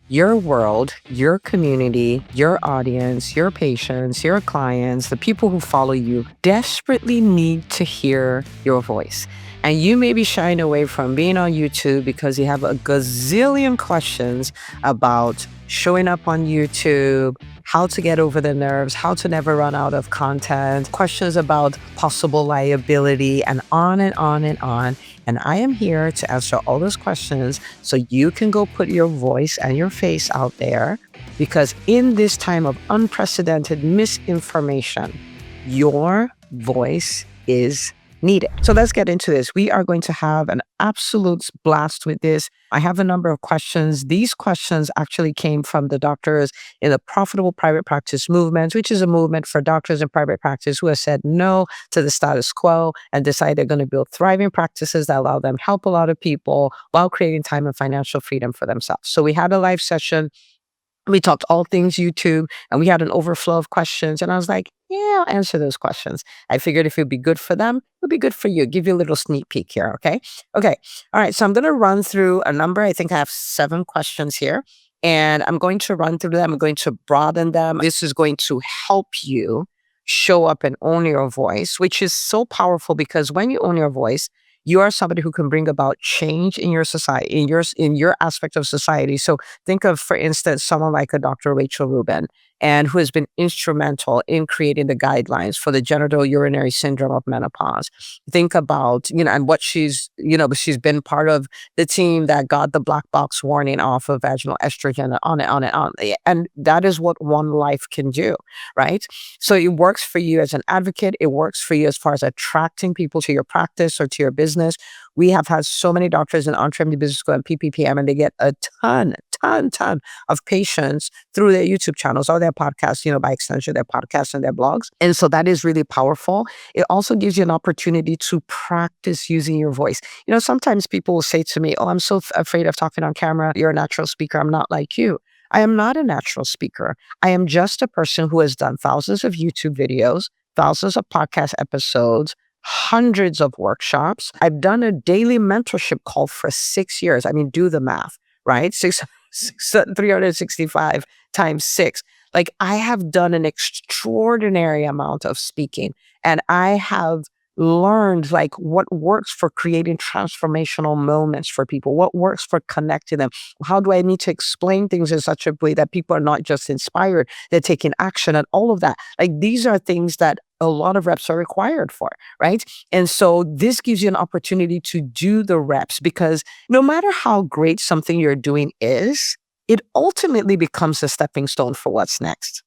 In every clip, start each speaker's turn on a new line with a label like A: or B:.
A: Your world, your community, your audience, your patients, your clients, the people who follow you desperately need to hear your voice. And you may be shying away from being on YouTube because you have a gazillion questions about showing up on YouTube, how to get over the nerves, how to never run out of content, questions about possible liability, and on and on and on. And I am here to answer all those questions so you can go put your voice and your face out there. Because in this time of unprecedented misinformation, your voice is needed. So let's get into this. We are going to have an absolute blast with this. I have a number of questions. These questions actually came from the doctors in the profitable private practice movement, which is a movement for doctors in private practice who have said no to the status quo and decide they're going to build thriving practices that allow them help a lot of people while creating time and financial freedom for themselves. So we had a live session. We talked all things YouTube, and we had an overflow of questions. And I was like, yeah, I'll answer those questions. I figured if it'd be good for them, it'd be good for you. Give you a little sneak peek here. Okay. Okay. All right. So I'm going to run through a number. I think I have 7 questions here, and I'm going to run through them. I'm going to broaden them. This is going to help you show up and own your voice, which is so powerful because when you own your voice, you are somebody who can bring about change in your society, in your aspect of society. So think of, for instance, someone like a Dr. Rachel Rubin, and who has been instrumental in creating the guidelines for the genital urinary syndrome of menopause. Think about, and what she's been part of the team that got the black box warning off of vaginal estrogen, and on and on and on. And that is what one life can do, right? So it works for you as an advocate. It works for you as far as attracting people to your practice or to your business. We have had so many doctors in EntreMD Business School and PPPM, and they get a ton of patients through their YouTube channels or their podcasts, by extension, their podcasts and their blogs. And so that is really powerful. It also gives you an opportunity to practice using your voice. Sometimes people will say to me, oh, I'm so afraid of talking on camera. You're a natural speaker. I'm not like you. I am not a natural speaker. I am just a person who has done thousands of YouTube videos, thousands of podcast episodes, hundreds of workshops. I've done a daily mentorship call for 6 years. I mean, do the math, right? 365 times 6. Like, I have done an extraordinary amount of speaking, and I have learned like what works for creating transformational moments for people, what works for connecting them. How do I need to explain things in such a way that people are not just inspired, they're taking action, and all of that. Like, these are things that a lot of reps are required for, right? And so this gives you an opportunity to do the reps, because no matter how great something you're doing is, it ultimately becomes a stepping stone for what's next.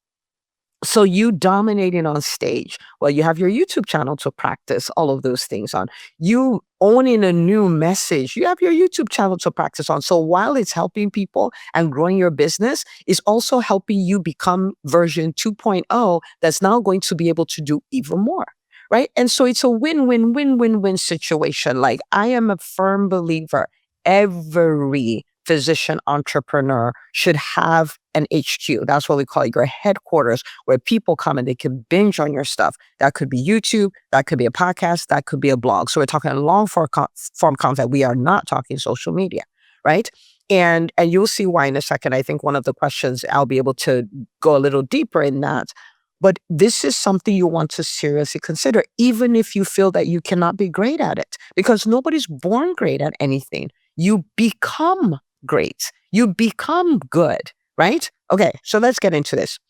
A: So you dominating on stage, well, you have your YouTube channel to practice all of those things on. You owning a new message, you have your YouTube channel to practice on. So while it's helping people and growing your business, it's also helping you become version 2.0 that's now going to be able to do even more. Right. And so it's a win-win-win-win-win situation. Like, I am a firm believer, every physician entrepreneur should have an HQ. That's what we call it, your headquarters, where people come and they can binge on your stuff. That could be YouTube, that could be a podcast, that could be a blog. So we're talking long form content. We are not talking social media, right? And you'll see why in a second. I think one of the questions, I'll be able to go a little deeper in that. But this is something you want to seriously consider, even if you feel that you cannot be great at it, because nobody's born great at anything. You become great. You become good, right? Okay, so let's get into this.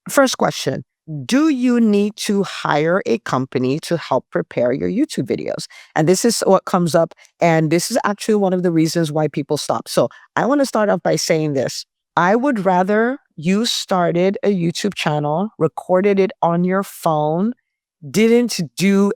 A: First question, do you need to hire a company to help prepare your YouTube videos? And this is what comes up, and this is actually one of the reasons why people stop. So I want to start off by saying this. I would rather you started a YouTube channel, recorded it on your phone, didn't do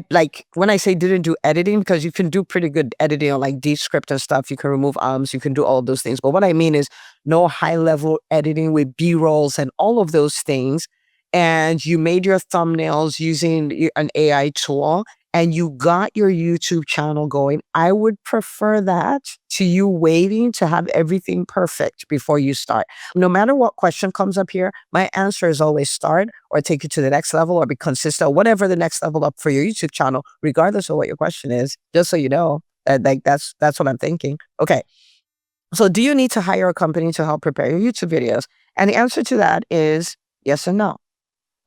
A: like, when I say didn't do editing, because you can do pretty good editing on like Descript and stuff. You can remove you can do all of those things. But what I mean is no high level editing with B-rolls and all of those things. And you made your thumbnails using an AI tool, and you got your YouTube channel going. I would prefer that to you waiting to have everything perfect before you start. No matter what question comes up here, my answer is always start, or take it to the next level, or be consistent, whatever the next level up for your YouTube channel, regardless of what your question is, just so you know. Like, that's what I'm thinking. Okay. So do you need to hire a company to help prepare your YouTube videos? And the answer to that is yes and no.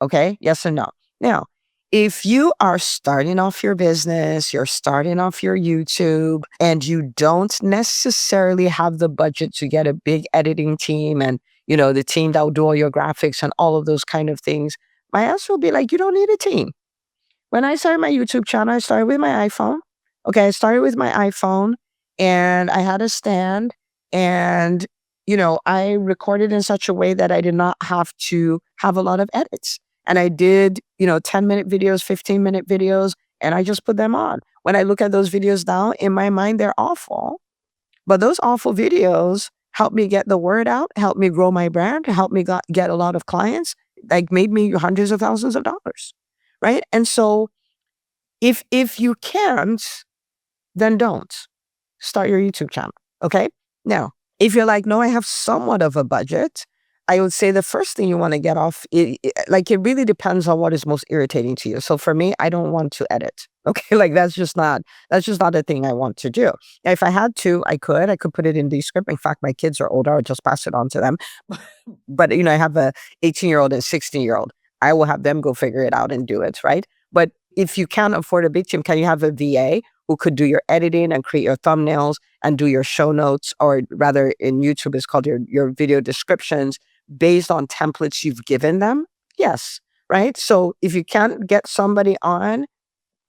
A: Okay. Yes and no. Now, if you are starting off your business, you're starting off your YouTube, and you don't necessarily have the budget to get a big editing team and, the team that will do all your graphics and all of those kind of things, my answer will be like, you don't need a team. When I started my YouTube channel, I started with my iPhone. Okay, I started with my iPhone and I had a stand and I recorded in such a way that I did not have to have a lot of edits. And I did, 10-minute videos, 15-minute videos, and I just put them on. When I look at those videos now, in my mind, they're awful. But those awful videos helped me get the word out, helped me grow my brand, helped me get a lot of clients, like made me hundreds of thousands of dollars. Right. And so if you can't, then don't start your YouTube channel. Okay. Now, if you're like, no, I have somewhat of a budget, I would say the first thing you want to get off, it really depends on what is most irritating to you. So for me, I don't want to edit. Okay. Like that's just not a thing I want to do. If I had to, I could put it in Descript. In fact, my kids are older. I'll just pass it on to them. But, I have a 18-year-old and 16-year-old. I will have them go figure it out and do it. Right. But if you can't afford a big team, can you have a VA who could do your editing and create your thumbnails and do your show notes, or rather in YouTube, it's called your video descriptions based on templates you've given them? Yes. Right. So if you can't get somebody on,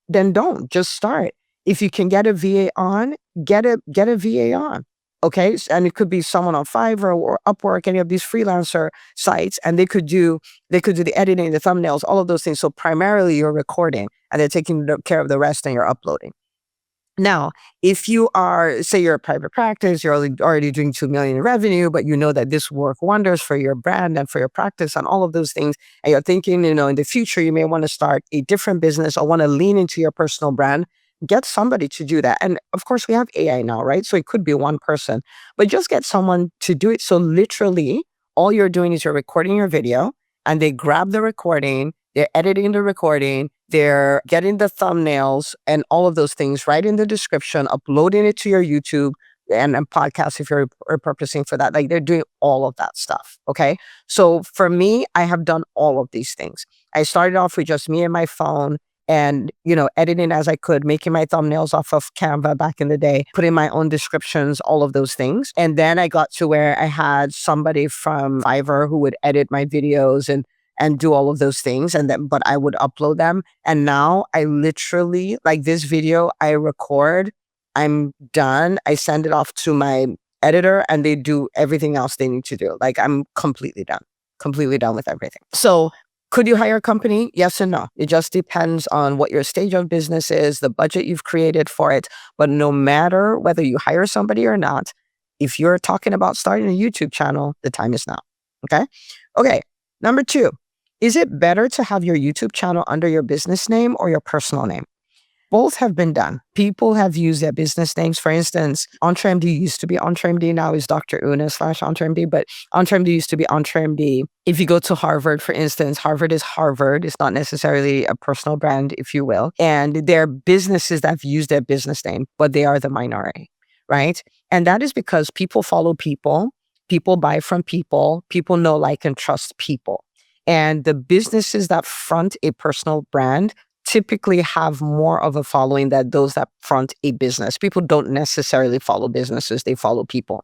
A: then don't just start. If you can get a VA on, get a VA on. Okay. And it could be someone on Fiverr or Upwork, any of these freelancer sites, and they could do the editing, the thumbnails, all of those things. So primarily you're recording and they're taking care of the rest and you're uploading. Now, if you are, say you're a private practice, you're already doing 2 million in revenue, but you know that this will work wonders for your brand and for your practice and all of those things, and you're thinking, in the future, you may want to start a different business or want to lean into your personal brand, get somebody to do that. And of course, we have AI now, right? So it could be one person, but just get someone to do it. So literally, all you're doing is you're recording your video and they grab the recording, they're editing the recording, they're getting the thumbnails and all of those things right in the description, uploading it to your YouTube and podcast if you're repurposing for that. Like they're doing all of that stuff. Okay. So for me, I have done all of these things. I started off with just me and my phone and, editing as I could, making my thumbnails off of Canva back in the day, putting my own descriptions, all of those things. And then I got to where I had somebody from Fiverr who would edit my videos and do all of those things. And then, but I would upload them. And now I literally, like this video I record, I'm done. I send it off to my editor and they do everything else they need to do. Like I'm completely done with everything. So could you hire a company? Yes and no. It just depends on what your stage of business is, the budget you've created for it. But no matter whether you hire somebody or not, if you're talking about starting a YouTube channel, the time is now. Okay. Okay. Number 2, is it better to have your YouTube channel under your business name or your personal name? Both have been done. People have used their business names. For instance, EntreMD used to be EntreMD, now is Dr. Una / EntreMD, but EntreMD used to be EntreMD. If you go to Harvard, for instance, Harvard is Harvard. It's not necessarily a personal brand, if you will. And they're businesses that have used their business name, but they are the minority, right? And that is because people follow people, people buy from people, people know, like, and trust people. And the businesses that front a personal brand typically have more of a following than those that front a business. People don't necessarily follow businesses, they follow people.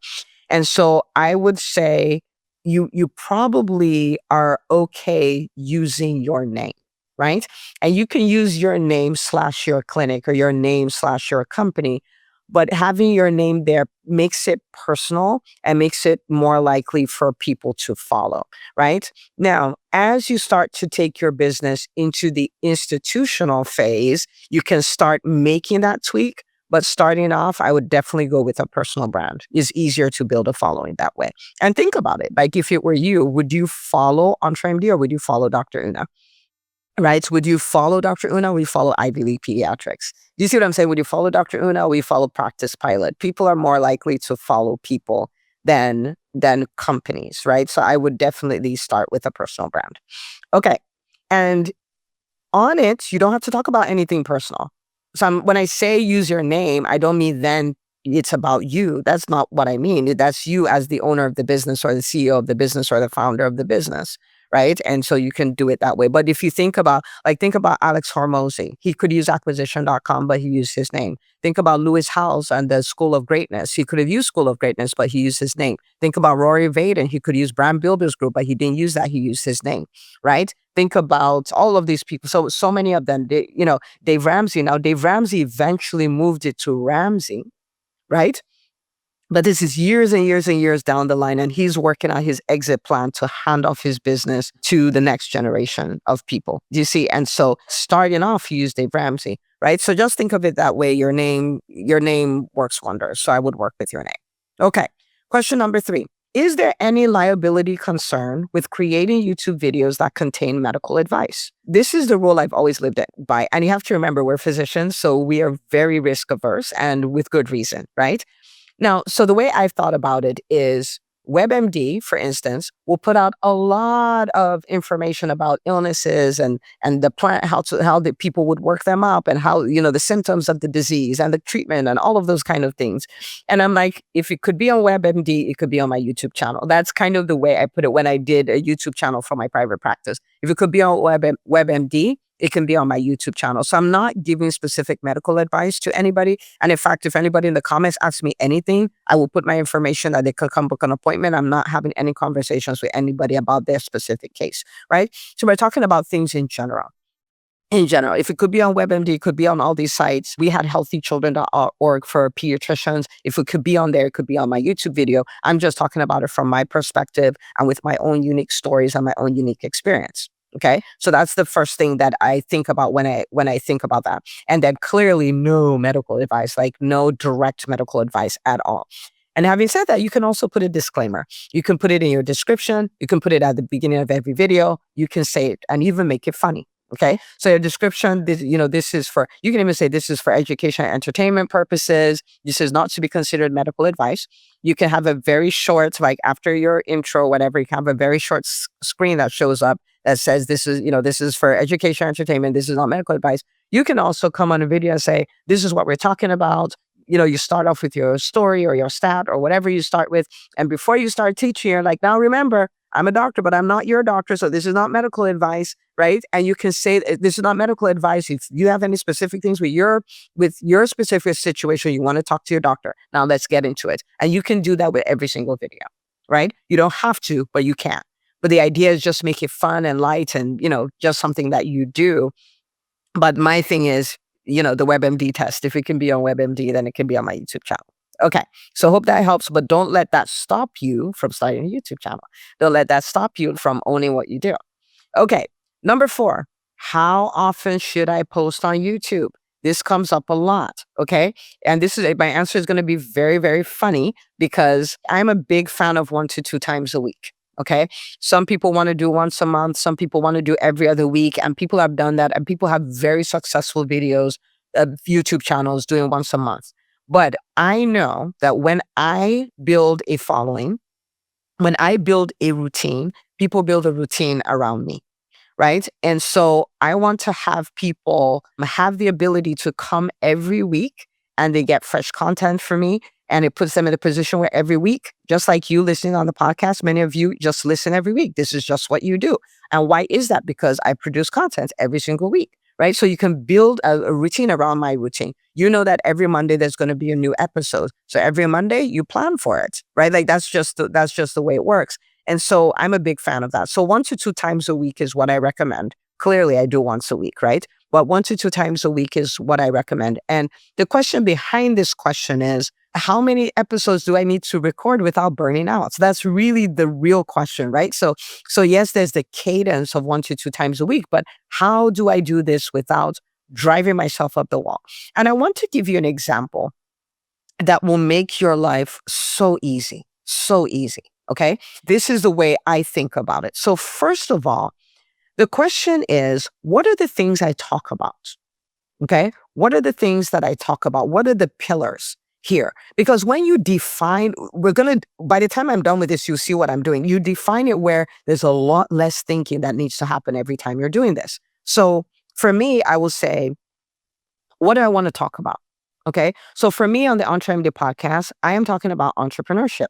A: And so I would say you probably are okay using your name, right? And you can use your name / your clinic or your name / your company, but having your name there makes it personal and makes it more likely for people to follow, right? Now, as you start to take your business into the institutional phase, you can start making that tweak. But starting off, I would definitely go with a personal brand. It's easier to build a following that way. And think about it. Like if it were you, would you follow EntreMD or would you follow Dr. Una? Right? Would you follow Dr. Una or would you follow Ivy League Pediatrics? Do you see what I'm saying? Would you follow Dr. Una or would you follow Practice Pilot? People are more likely to follow people than companies, right? So I would definitely start with a personal brand. Okay. And on it, you don't have to talk about anything personal. So when I say use your name, I don't mean then, it's about you. That's not what I mean. That's you as the owner of the business or the CEO of the business or the founder of the business, right? And so you can do it that way. But if you think about Alex Hormozy, he could use acquisition.com, but he used his name. Think about Lewis Howes and the School of Greatness. He could have used School of Greatness, but he used his name. Think about Rory Vaden. He could use Brand Builders Group, but he didn't use that. He used his name, right? Think about all of these people. So many of them, Dave Ramsey. Now, Dave Ramsey eventually moved it to Ramsey, right? But this is years and years and years down the line, and he's working on his exit plan to hand off his business to the next generation of people. Do you see? And so starting off, you use Dave Ramsey, right? So just think of it that way. Your name works wonders. So I would work with your name. Okay. Question number 3. Is there any liability concern with creating YouTube videos that contain medical advice? This is the rule I've always lived by. And you have to remember, we're physicians, so we are very risk averse, and with good reason, right? Now, so the way I've thought about it is WebMD, for instance, will put out a lot of information about illnesses and the plant, how the people would work them up, and how, the symptoms of the disease and the treatment and all of those kind of things. And I'm like, if it could be on WebMD, it could be on my YouTube channel. That's kind of the way I put it when I did a YouTube channel for my private practice. If it could be on WebMD, it can be on my YouTube channel. So I'm not giving specific medical advice to anybody. And in fact, if anybody in the comments asks me anything, I will put my information that they could come book an appointment. I'm not having any conversations with anybody about their specific case, right? So we're talking about things in general. If it could be on WebMD, it could be on all these sites. We had healthychildren.org for pediatricians. If it could be on there, it could be on my YouTube video. I'm just talking about it from my perspective and with my own unique stories and my own unique experience. Okay. So that's the first thing that I think about when I think about that. And then clearly no medical advice, like no direct medical advice at all. And having said that, you can also put a disclaimer. You can put it in your description. You can put it at the beginning of every video. You can say it and even make it funny. Okay. So your description, this is for, you can even say this is for education and entertainment purposes. This is not to be considered medical advice. You can have a very short, like after your intro, or whatever, you can have a very short screen that shows up that says this is for education, entertainment. This is not medical advice. You can also come on a video and say, this is what we're talking about. You start off with your story or your stat or whatever you start with. And before you start teaching, you're like, now remember, I'm a doctor, but I'm not your doctor. So this is not medical advice, right? And you can say this is not medical advice. If you have any specific things with your specific situation, you want to talk to your doctor. Now let's get into it. And you can do that with every single video, right? You don't have to, but you can. But the idea is just make it fun and light and, just something that you do. But my thing is, the WebMD test. If it can be on WebMD, then it can be on my YouTube channel. Okay. So hope that helps, but don't let that stop you from starting a YouTube channel. Don't let that stop you from owning what you do. Okay. Number 4, how often should I post on YouTube? This comes up a lot. Okay. And my answer is going to be very, very funny because I'm a big fan of 1 to 2 times a week. Okay. Some people want to do once a month. Some people want to do every other week. And people have done that. And people have very successful videos, YouTube channels doing once a month. But I know that when I build a following, when I build a routine, people build a routine around me. Right. And so I want to have people have the ability to come every week and they get fresh content from me. And it puts them in a position where every week, just like you listening on the podcast, many of you just listen every week. This is just what you do. And why is that? Because I produce content every single week, right? So you can build a routine around my routine. You know that every Monday there's going to be a new episode. So every Monday you plan for it, right? Like that's just the way it works. And so I'm a big fan of that. So 1 to 2 times a week is what I recommend. Clearly I do once a week, right? But 1 to 2 times a week is what I recommend. And the question behind this question is, how many episodes do I need to record without burning out? So that's really the real question, right? So yes, there's the cadence of 1 to 2 times a week, but how do I do this without driving myself up the wall? And I want to give you an example that will make your life so easy, so easy. Okay. This is the way I think about it. So first of all, the question is, what are the things I talk about? Okay. What are the things that I talk about? What are the pillars here? Because when you define, by the time I'm done with this, you'll see what I'm doing. You define it where there's a lot less thinking that needs to happen every time you're doing this. So for me, I will say, what do I want to talk about? Okay. So for me on the EntreMD podcast, I am talking about entrepreneurship.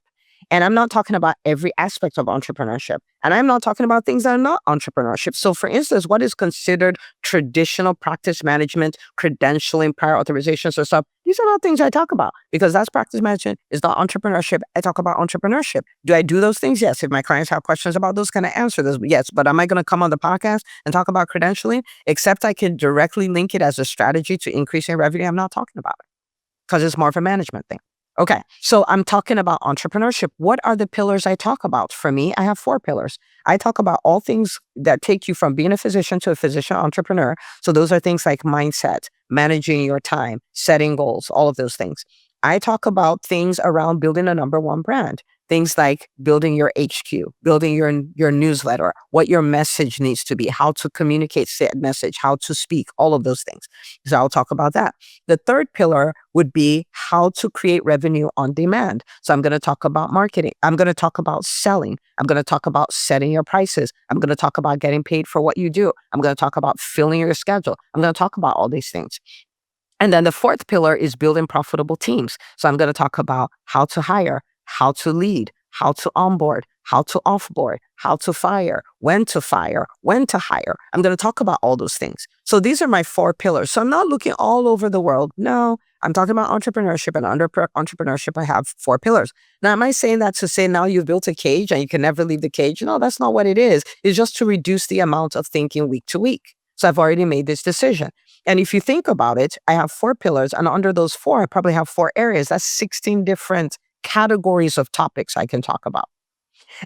A: And I'm not talking about every aspect of entrepreneurship. And I'm not talking about things that are not entrepreneurship. So, for instance, what is considered traditional practice management, credentialing, prior authorizations, or stuff, these are not things I talk about because that's practice management. It's not entrepreneurship. I talk about entrepreneurship. Do I do those things? Yes. If my clients have questions about those, can I answer those? Yes. But am I going to come on the podcast and talk about credentialing? Except I can directly link it as a strategy to increasing revenue. I'm not talking about it because it's more of a management thing. Okay, so I'm talking about entrepreneurship. What are the pillars I talk about? For me, I have 4 pillars. I talk about all things that take you from being a physician to a physician entrepreneur. So those are things like mindset, managing your time, setting goals, all of those things. I talk about things around building a number 1 brand. Things like building your HQ, building your newsletter, what your message needs to be, how to communicate said message, how to speak, all of those things. So I'll talk about that. The third pillar would be how to create revenue on demand. So I'm going to talk about marketing. I'm going to talk about selling. I'm going to talk about setting your prices. I'm going to talk about getting paid for what you do. I'm going to talk about filling your schedule. I'm going to talk about all these things. And then the fourth pillar is building profitable teams. So I'm going to talk about how to hire, how to lead, how to onboard, how to offboard, how to fire, when to hire. I'm going to talk about all those things. So these are my 4 pillars. So I'm not looking all over the world. No, I'm talking about entrepreneurship, and under entrepreneurship, I have 4 pillars. Now, am I saying that to say now you've built a cage and you can never leave the cage? No, that's not what it is. It's just to reduce the amount of thinking week to week. So I've already made this decision. And if you think about it, I have 4 pillars, and under those 4, I probably have 4 areas. That's 16 different categories of topics I can talk about.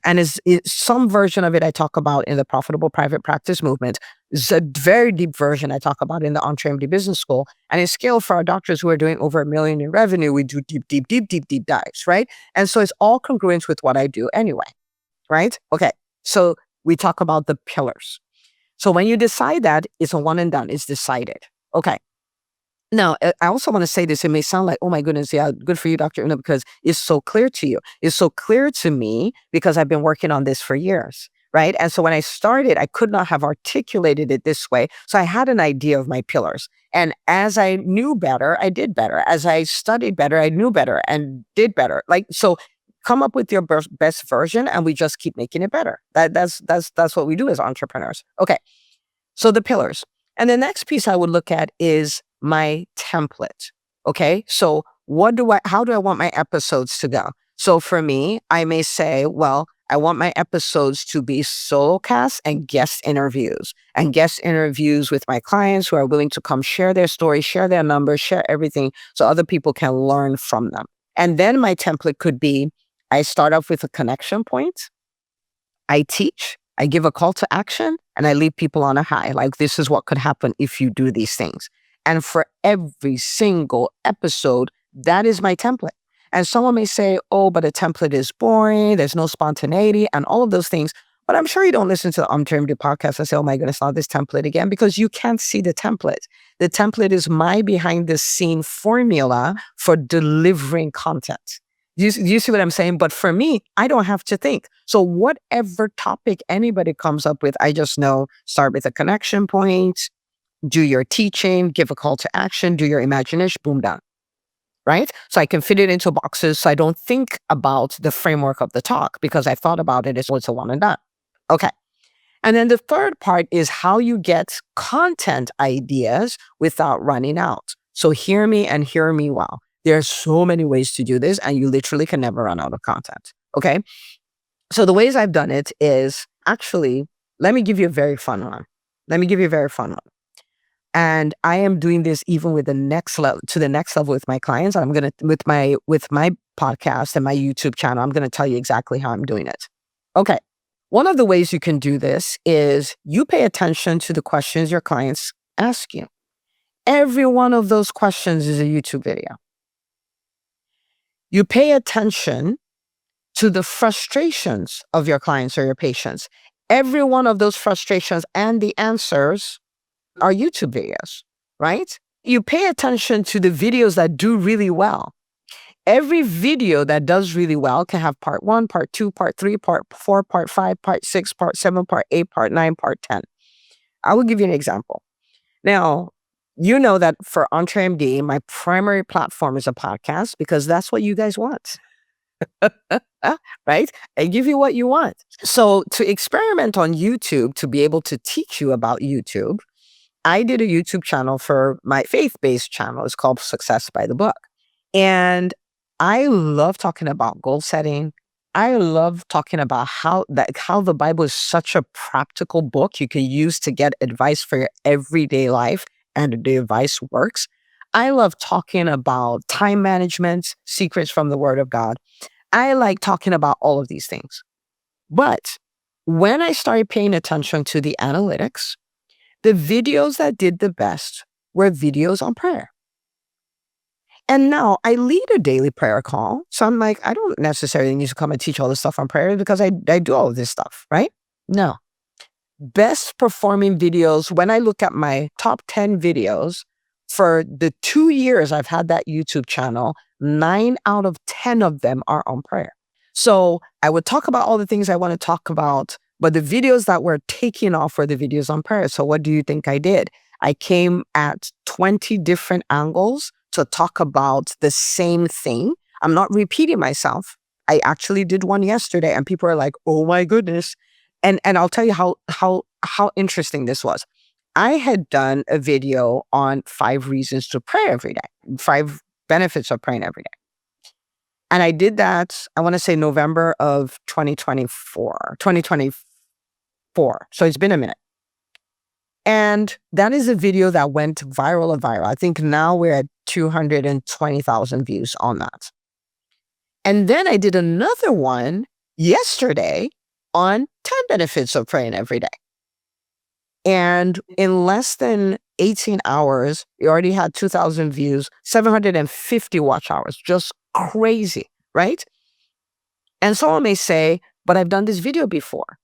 A: And is some version of it I talk about in the Profitable Private Practice Movement. It's a very deep version I talk about in the EntreMD Business School. And in scale for our doctors who are doing over $1 million in revenue, we do deep dives, right? And so it's all congruent with what I do anyway, right? Okay, so we talk about the pillars. So when you decide that, it's a one and done. It's decided. Okay. Now, I also want to say this. It may sound like, oh my goodness, yeah, good for you, Dr. Una, because it's so clear to you. It's so clear to me because I've been working on this for years, right? And so when I started, I could not have articulated it this way. So I had an idea of my pillars. And as I knew better, I did better. As I studied better, I knew better and did better. Like, so come up with your best version and we just keep making it better. That's what we do as entrepreneurs. Okay. So the pillars. And the next piece I would look at is my template. Okay. So how do I want my episodes to go? So for me, I may say, well, I want my episodes to be solo casts and guest interviews with my clients who are willing to come share their story, share their numbers, share everything so other people can learn from them. And then my template could be, I start off with a connection point. I teach, I give a call to action, and I leave people on a high. Like, this is what could happen if you do these things. And for every single episode, that is my template. And someone may say, oh, but a template is boring. There's no spontaneity and all of those things. But I'm sure you don't listen to the EntreMD podcast and say, oh my goodness, not this template again, because you can't see the template. The template is my behind the scene formula for delivering content. You see what I'm saying? But for me, I don't have to think. So whatever topic anybody comes up with, I just know, start with a connection point, do your teaching, give a call to action, do your imagination, boom, done. Right? So I can fit it into boxes. So I don't think about the framework of the talk because I thought about it as it's a one and done. Okay. And then the third part is how you get content ideas without running out. So hear me and hear me well. There are so many ways to do this, and you literally can never run out of content. Okay. So the ways I've done it is actually, let me give you a very fun one. And I am doing this even with the next level with my clients. I'm going to, with my podcast and my YouTube channel, I'm going to tell you exactly how I'm doing it. Okay. One of the ways you can do this is you pay attention to the questions your clients ask you. Every one of those questions is a YouTube video. You pay attention to the frustrations of your clients or your patients. Every one of those frustrations and the answers are YouTube videos, right? You pay attention to the videos that do really well. Every video that does really well can have part 1, part 2, part 3, part 4, part 5, part 6, part 7, part 8, part 9, part 10. I will give you an example. Now, You know that for EntreMD, my primary platform is a podcast because that's what you guys want. Right? I give you what you want. So to experiment on YouTube, to be able to teach you about YouTube, I did a YouTube channel for my faith-based channel. It's called Success by the Book. And I love talking about goal setting. I love talking about how the Bible is such a practical book you can use to get advice for your everyday life, and the advice works. I love talking about time management, secrets from the Word of God. I like talking about all of these things. But when I started paying attention to the analytics, the videos that did the best were videos on prayer. And now I lead a daily prayer call. So I'm like, I don't necessarily need to come and teach all this stuff on prayer because I do all of this stuff, right? No. Best performing videos, when I look at my top 10 videos for the 2 years I've had that YouTube channel, 9 out of 10 of them are on prayer. So I would talk about all the things I want to talk about, but the videos that were taking off were the videos on prayer. So what do you think I did? I came at 20 different angles to talk about the same thing. I'm not repeating myself. I actually did one yesterday and people are like, oh my goodness. And I'll tell you how interesting this was. I had done a video on 5 reasons to pray every day, 5 benefits of praying every day. And I did that, I want to say November of 2024. So it's been a minute. And that is a video that went viral. I think now we're at 220,000 views on that. And then I did another one yesterday on 10 benefits of praying every day. And in less than 18 hours, we already had 2,000 views, 750 watch hours, just crazy, right? And someone may say, but I've done this video before.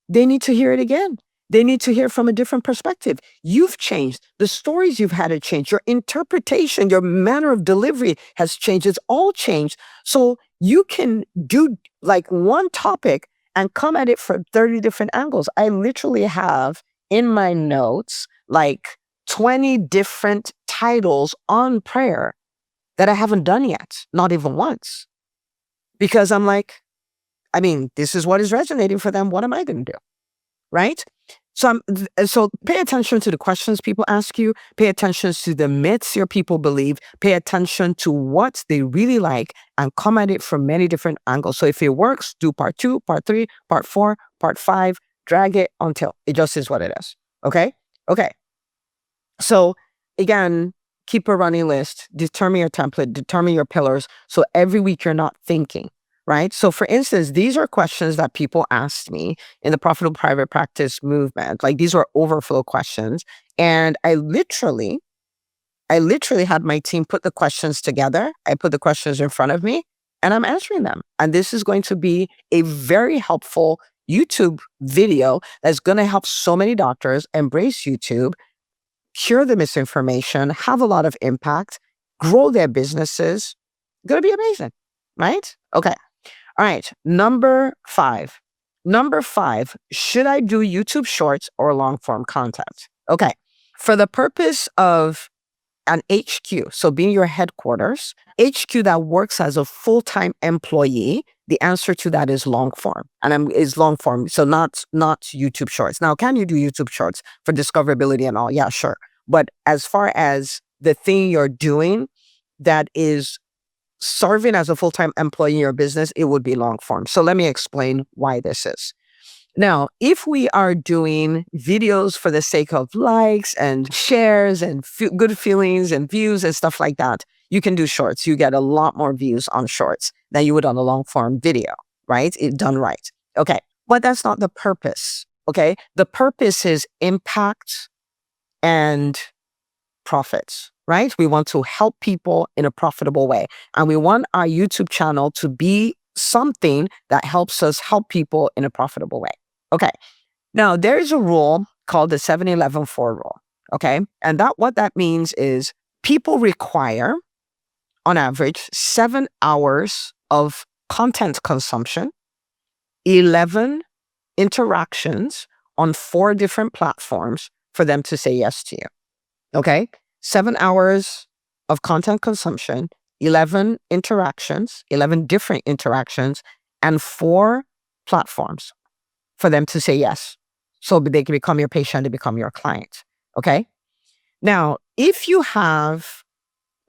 A: They need to hear it again. They need to hear from a different perspective. You've changed. The stories you've had to change. Your interpretation, your manner of delivery has changed. It's all changed. So you can do like one topic and come at it from 30 different angles. I literally have in my notes like 20 different titles on prayer that I haven't done yet, not even once. Because I'm like, I mean, this is what is resonating for them. What am I going to do? Right? So pay attention to the questions people ask you, pay attention to the myths your people believe, pay attention to what they really like, and come at it from many different angles. So if it works, do part 2, part 3, part 4, part 5, drag it until it just is what it is. Okay? Okay. So again, keep a running list, determine your template, determine your pillars. So every week you're not thinking. Right? So for instance, these are questions that people asked me in the profitable private practice movement. Like these were overflow questions. And I literally had my team put the questions together. I put the questions in front of me and I'm answering them. And this is going to be a very helpful YouTube video that's going to help so many doctors embrace YouTube, cure the misinformation, have a lot of impact, grow their businesses. Going to be amazing. Right? Okay. All right, number 5. Number 5, should I do YouTube Shorts or long form content? Okay, for the purpose of an HQ, so being your headquarters, HQ that works as a full-time employee, the answer to that is long form, and is long form, so not YouTube Shorts. Now, can you do YouTube Shorts for discoverability and all? Yeah, sure. But as far as the thing you're doing that is serving as a full-time employee in your business, it would be long form. So let me explain why this is. Now, if we are doing videos for the sake of likes and shares and good feelings and views and stuff like that, you can do shorts. You get a lot more views on shorts than you would on a long form video, right? It done right. Okay. But that's not the purpose. Okay. The purpose is impact and profits, right? We want to help people in a profitable way. And we want our YouTube channel to be something that helps us help people in a profitable way. Okay. Now, there is a rule called the 7-11-4 rule. Okay. And what that means is people require, on average, 7 hours of content consumption, 11 interactions on 4 different platforms for them to say yes to you. Okay. 7 hours of content consumption, 11 interactions, 11 different interactions, and 4 platforms for them to say yes. So they can become your patient, they become your client. Okay. Now, if you have,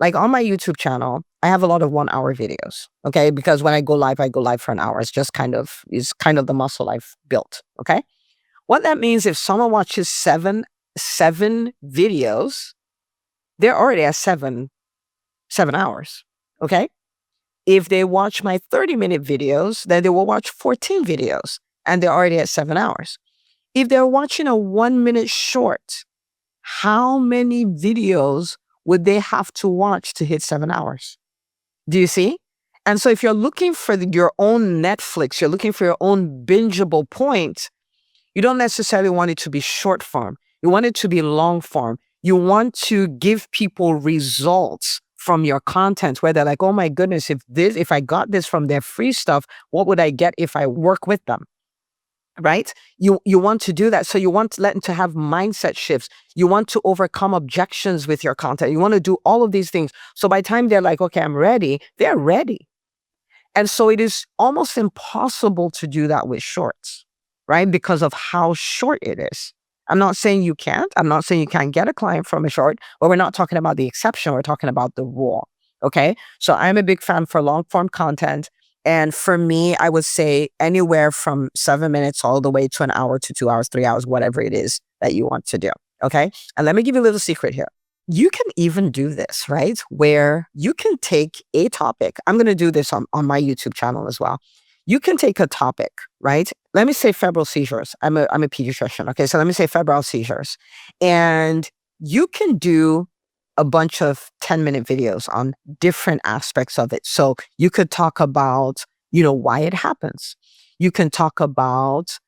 A: like on my YouTube channel, I have a lot of 1 hour videos. Okay. Because when I go live for an hour. It's just kind of the muscle I've built. Okay. What that means, if someone watches seven videos, they're already at 7 hours. Okay. If they watch my 30-minute videos, then they will watch 14 videos and they're already at 7 hours. If they're watching a 1-minute short, how many videos would they have to watch to hit 7 hours? Do you see? And so if you're looking for your own Netflix, you're looking for your own bingeable point, you don't necessarily want it to be short form. You want it to be long form. You want to give people results from your content where they're like, oh my goodness, if I got this from their free stuff, what would I get if I work with them? Right? You want to do that. So you want them to have mindset shifts. You want to overcome objections with your content. You want to do all of these things. So by the time they're like, okay, I'm ready, they're ready. And so it is almost impossible to do that with shorts, right? Because of how short it is. I'm not saying you can't. I'm not saying you can't get a client from a short, but we're not talking about the exception. We're talking about the rule. Okay. So I'm a big fan for long form content. And for me, I would say anywhere from 7 minutes all the way to an hour to 2 hours, 3 hours, whatever it is that you want to do. Okay. And let me give you a little secret here. You can even do this, right? Where you can take a topic. I'm going to do this on my YouTube channel as well. You can take a topic, right? Let me say febrile seizures. I'm a pediatrician. Okay. So let me say febrile seizures. And you can do a bunch of 10-minute videos on different aspects of it. So you could talk about, why it happens. You can talk about,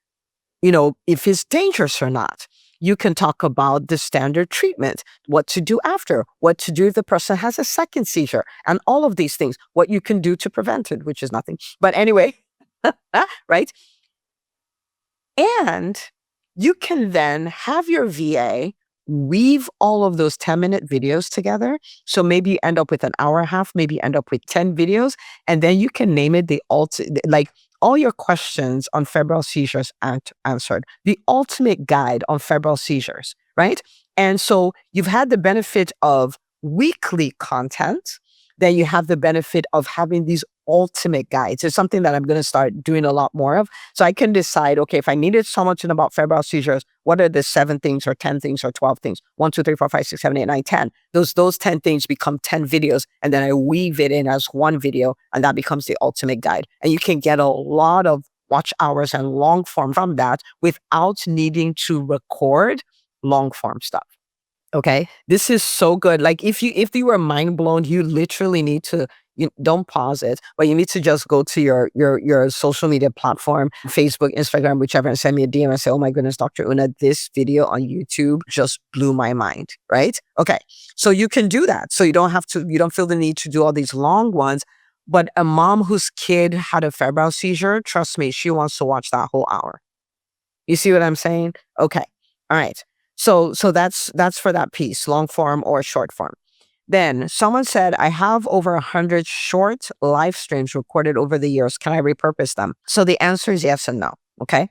A: if it's dangerous or not. You can talk about the standard treatment, what to do after, what to do if the person has a second seizure, and all of these things, what you can do to prevent it, which is nothing. But anyway, right? And you can then have your VA weave all of those 10-minute videos together. So maybe you end up with an hour and a half, maybe you end up with 10 videos, and then you can name it like all your questions on febrile seizures answered, the ultimate guide on febrile seizures, right? And so you've had the benefit of weekly content, then you have the benefit of having these ultimate guides. It's something that I'm going to start doing a lot more of. So I can decide, okay, if I needed so much about febrile seizures, what are the 7 things or 10 things or 12 things? 1, 2, 3, 4, 5, 6, 7, 8, 9, 10. Those 10 things become 10 videos. And then I weave it in as one video, and that becomes the ultimate guide. And you can get a lot of watch hours and long form from that without needing to record long form stuff. Okay. This is so good. Like if you were mind blown, you literally need to, don't pause it, but you need to just go to your social media platform, Facebook, Instagram, whichever, and send me a DM and say, oh my goodness, Dr. Una, this video on YouTube just blew my mind. Right? Okay. So you can do that. So you don't feel the need to do all these long ones. But a mom whose kid had a febrile seizure, trust me, she wants to watch that whole hour. You see what I'm saying? Okay. All right. So that's for that piece, long form or short form. Then someone said, I have over 100 short live streams recorded over the years. Can I repurpose them? So the answer is yes and no. Okay.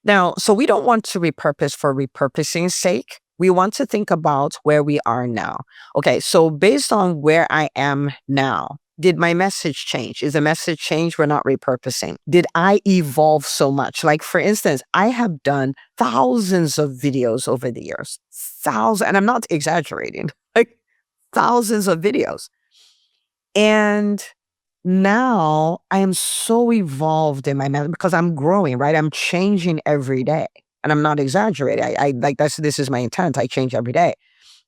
A: Now, so we don't want to repurpose for repurposing's sake. We want to think about where we are now. Okay. So based on where I am now, did my message change? Is the message change? We're not repurposing. Did I evolve so much? Like, for instance, I have done thousands of videos over the years. Thousands, and I'm not exaggerating, like thousands of videos. And now I am so evolved in my message because I'm growing, right? I'm changing every day. And I'm not exaggerating. I like this is my intent. I change every day.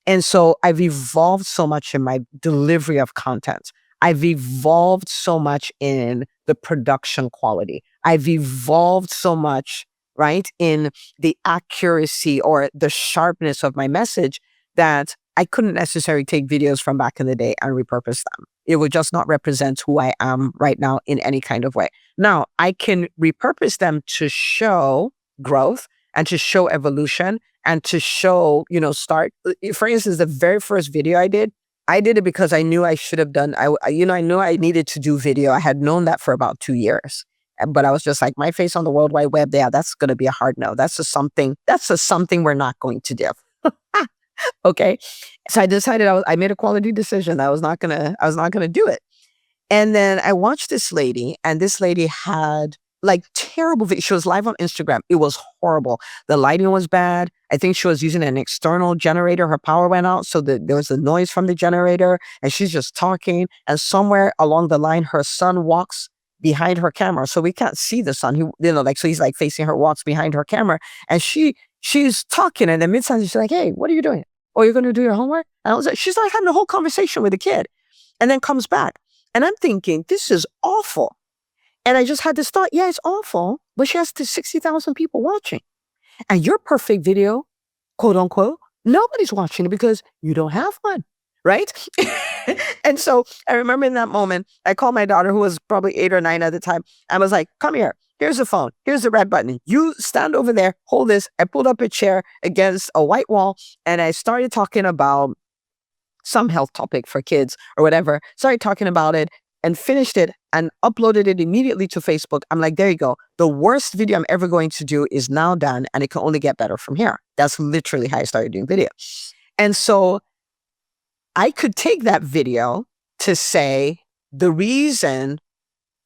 A: And so I've evolved so much in my delivery of content. I've evolved so much in the production quality. I've evolved so much, right, in the accuracy or the sharpness of my message that I couldn't necessarily take videos from back in the day and repurpose them. It would just not represent who I am right now in any kind of way. Now, I can repurpose them to show growth. and to show evolution and to show, start. For instance, the very first video I did it because I knew I should have done, I knew I needed to do video. I had known that for about 2 years. But I was just like, my face on the World Wide Web, yeah, that's going to be a hard no. That's just something we're not going to do. Okay. So I decided I made a quality decision. I was not going to do it. And then I watched this lady, and this lady had like terrible video. She was live on Instagram. It was horrible. The lighting was bad. I think she was using an external generator. Her power went out, so there was a noise from the generator, and she's just talking. And somewhere along the line, her son walks behind her camera, so we can't see the son. So he's like facing her, walks behind her camera, and she's talking, and then mid sentence she's like, "Hey, what are you doing? Oh, you're going to do your homework?" And I was like, she's like having a whole conversation with the kid, and then comes back. And I'm thinking, this is awful. And I just had this thought, yeah, it's awful, but she has 60,000 people watching. And your perfect video, quote unquote, nobody's watching it because you don't have one, right? And so I remember in that moment, I called my daughter, who was probably 8 or 9 at the time. I was like, come here. Here's the phone. Here's the red button. You stand over there, hold this. I pulled up a chair against a white wall, and I started talking about some health topic for kids or whatever, started talking about it and finished it and uploaded it immediately to Facebook. I'm like, there you go. The worst video I'm ever going to do is now done, and it can only get better from here. That's literally how I started doing video. And so I could take that video to say the reason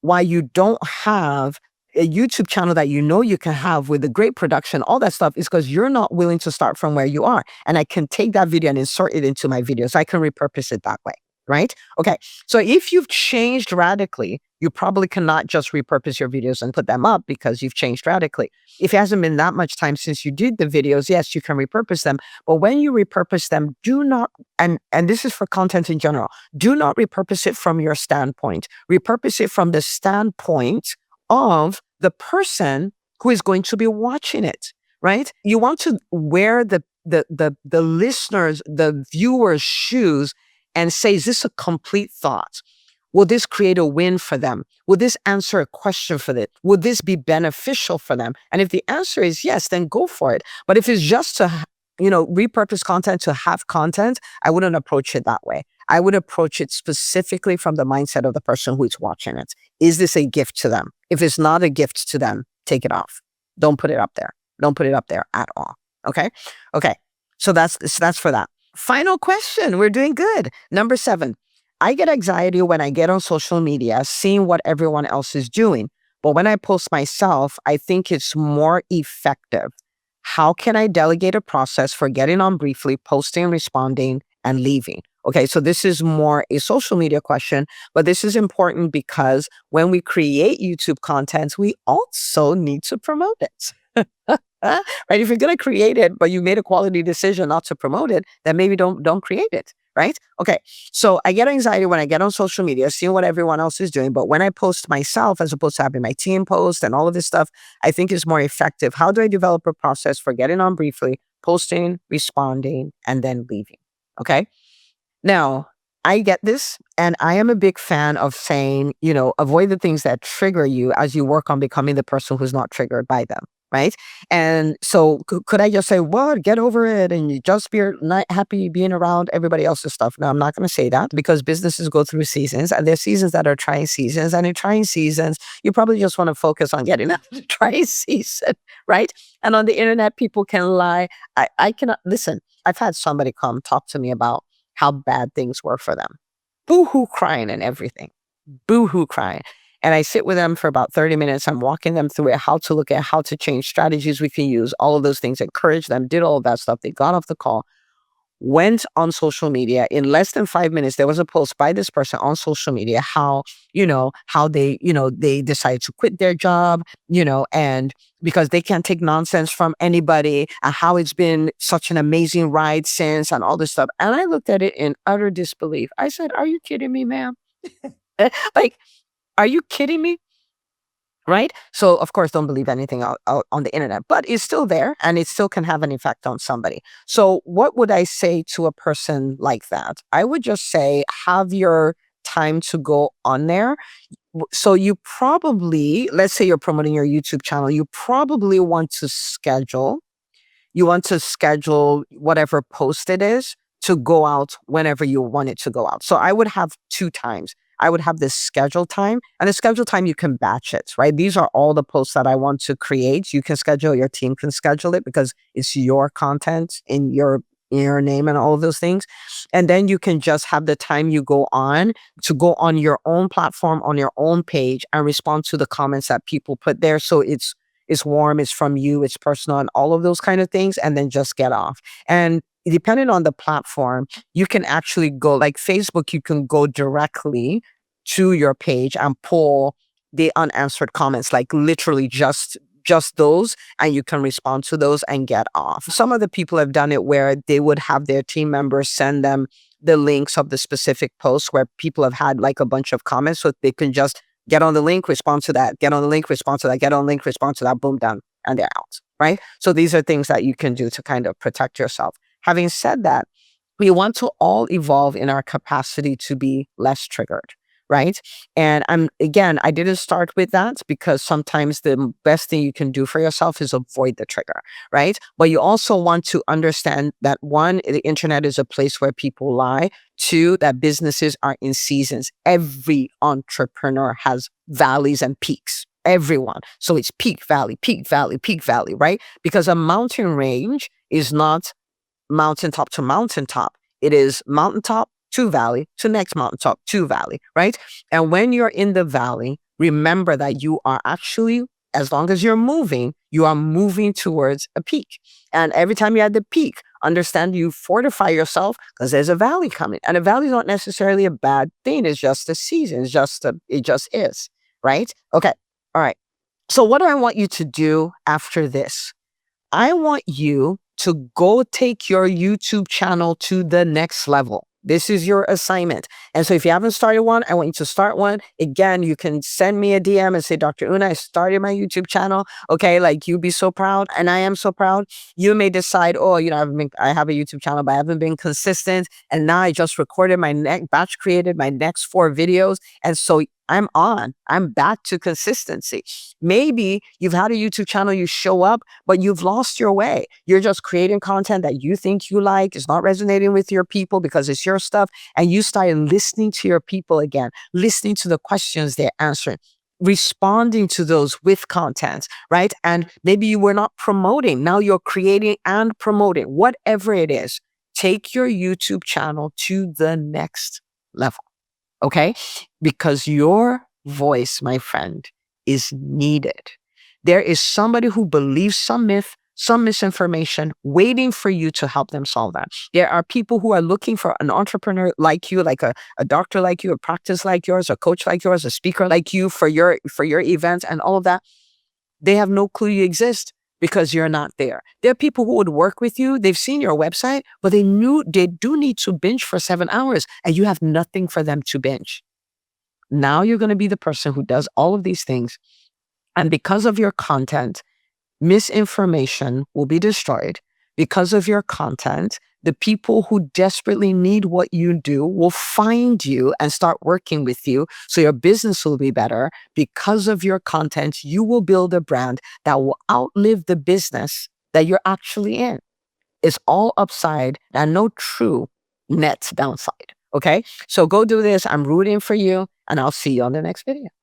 A: why you don't have a YouTube channel that you can have with a great production, all that stuff, is because you're not willing to start from where you are. And I can take that video and insert it into my video, so I can repurpose it that way, right? Okay, so if you've changed radically, you probably cannot just repurpose your videos and put them up because you've changed radically. If it hasn't been that much time since you did the videos, yes, you can repurpose them. But when you repurpose them, do not, and this is for content in general, do not repurpose it from your standpoint. Repurpose it from the standpoint of the person who is going to be watching it, right? You want to wear the listeners, the viewers' shoes and say, is this a complete thought? Will this create a win for them? Will this answer a question for them? Will this be beneficial for them? And if the answer is yes, then go for it. But if it's just to, repurpose content to have content, I wouldn't approach it that way. I would approach it specifically from the mindset of the person who is watching it. Is this a gift to them? If it's not a gift to them, take it off. Don't put it up there. Don't put it up there at all. Okay? Okay. So that's for that. Final question. We're doing good. Number 7. I get anxiety when I get on social media, seeing what everyone else is doing. But when I post myself, I think it's more effective. How can I delegate a process for getting on briefly, posting, responding, and leaving? Okay, so this is more a social media question, but this is important because when we create YouTube content, we also need to promote it. Right? If you're going to create it, but you made a quality decision not to promote it, then maybe don't create it. Right? Okay. So I get anxiety when I get on social media, seeing what everyone else is doing. But when I post myself, as opposed to having my team post and all of this stuff, I think is more effective. How do I develop a process for getting on briefly, posting, responding, and then leaving? Okay. Now, I get this, and I am a big fan of saying, avoid the things that trigger you as you work on becoming the person who's not triggered by them. Right. And so could I just say, what, get over it and you just be not happy being around everybody else's stuff? No, I'm not going to say that, because businesses go through seasons, and there's seasons that are trying seasons. And in trying seasons, you probably just want to focus on getting out of the trying season. Right. And on the internet, people can lie. I cannot listen. I've had somebody come talk to me about how bad things were for them. Boo-hoo crying and everything. Boo-hoo crying. And I sit with them for about 30 minutes. I'm walking them through it, how to look at how to change strategies we can use, all of those things, encourage them, did all of that stuff. They got off the call, went on social media. In less than 5 minutes, there was a post by this person on social media, how they, they decided to quit their job, and because they can't take nonsense from anybody, and how it's been such an amazing ride since, and all this stuff. And I looked at it in utter disbelief. I said, are you kidding me, ma'am? Like, are you kidding me? Right? So, of course, don't believe anything out on the internet, but it's still there, and it still can have an effect on somebody. So what would I say to a person like that? I would just say, have your time to go on there. So you probably, let's say you're promoting your YouTube channel, you probably want to schedule whatever post it is to go out whenever you want it to go out. So I would have two times. I would have this schedule time, and the schedule time, you can batch it, right? These are all the posts that I want to create. You can schedule, your team can schedule it because it's your content in your name and all of those things. And then you can just have the time you go on to go on your own platform, on your own page, and respond to the comments that people put there. So it's warm, it's from you, it's personal, and all of those kind of things, and then just get off. And depending on the platform, you can actually go, like Facebook, you can go directly to your page and pull the unanswered comments, like literally just those, and you can respond to those and get off. Some of the people have done it where they would have their team members send them the links of the specific posts where people have had like a bunch of comments, so they can just get on the link, respond to that, get on the link, respond to that, get on the link, respond to that, boom, done, and they're out, right? So these are things that you can do to kind of protect yourself. Having said that, we want to all evolve in our capacity to be less triggered, right? And I didn't start with that because sometimes the best thing you can do for yourself is avoid the trigger, right? But you also want to understand that one, the internet is a place where people lie. Two, that businesses are in seasons. Every entrepreneur has valleys and peaks. Everyone. So it's peak, valley, peak, valley, peak, valley, right? Because a mountain range is not mountaintop to mountaintop. It is mountaintop to valley to next mountaintop to valley, right? And when you're in the valley, remember that you are actually, as long as you're moving, you are moving towards a peak. And every time you're at the peak, understand you fortify yourself because there's a valley coming. And a valley is not necessarily a bad thing. It's just a season. It just is, right? Okay. All right. So what do I want you to do after this? I want you to go take your YouTube channel to the next level. This is your assignment. And so if you haven't started one, I want you to start one. Again, you can send me a DM and say, Dr. Una, I started my YouTube channel. Okay, like you'd be so proud. And I am so proud. You may decide, oh, I have a YouTube channel, but I haven't been consistent. And now I just recorded batch created my next 4 videos. And so I'm back to consistency. Maybe you've had a YouTube channel, you show up, but you've lost your way. You're just creating content that you think you like. It's not resonating with your people because it's your stuff. And you start listening to your people again, listening to the questions they're answering, responding to those with content, right? And maybe you were not promoting. Now you're creating and promoting, whatever it is. Take your YouTube channel to the next level. Okay? Because your voice, my friend, is needed. There is somebody who believes some myth, some misinformation, waiting for you to help them solve that. There are people who are looking for an entrepreneur like you, like a doctor like you, a practice like yours, a coach like yours, a speaker like you for your events and all of that. They have no clue you exist because you're not there. There are people who would work with you. They've seen your website, but they do need to binge for 7 hours and you have nothing for them to binge. Now you're going to be the person who does all of these things. And because of your content, misinformation will be destroyed. Because of your content, the people who desperately need what you do will find you and start working with you. So your business will be better. Because of your content, you will build a brand that will outlive the business that you're actually in. It's all upside and no true net downside. Okay? So go do this. I'm rooting for you, and I'll see you on the next video.